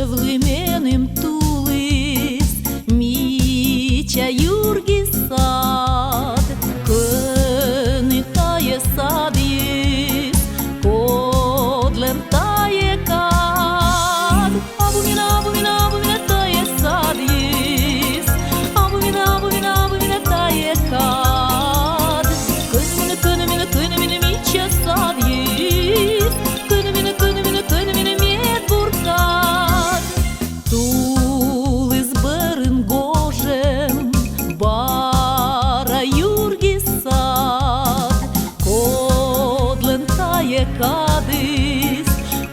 Văvlimenim tulis, Micea Iurghi sad, Cănitaie sad is, Codlem taie cad. Abumina, abumina, abumina taie sad is, Abumina, abumina, abumina taie cad. Cănimine, cănimine, Micea sad is, Cănimine, cănimine, cănimine, miet burcat. Tulis bărân gojem, Bara Iurghi sad, Codlem taie cadis,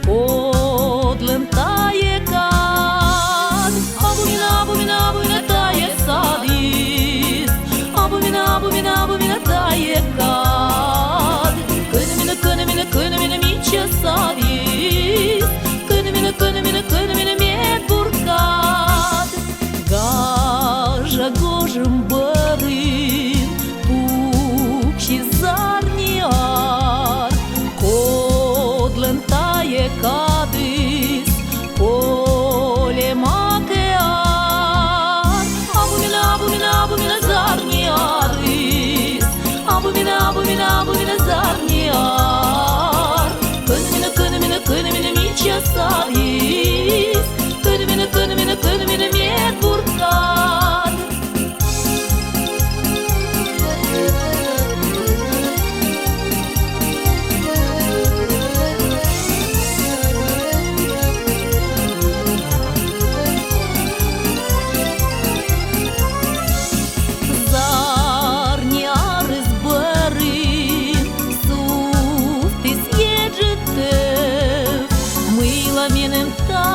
Codlem taie cad. Abumina, abumina, abumina taie sadis, Abumina, abumina, abumina taie cad. Cănimine, cănimine, cănimine, Micea sadis, Cănimine, cănimine, cănimine, miet burcat. Gaja gojim bărân, Puc și zarniar, Codlem taie cadis, Cole machear. Abumina, abumina, abumina zarniaris, Abumina, abumina, abumina zarniar. Cănimine, cănimine, cănimine, Micea sadis, Cănimine, cănimine, cănimine, miet burcat. Zarniaris bărân, Suftis jeđetev, Mâila mine-n ta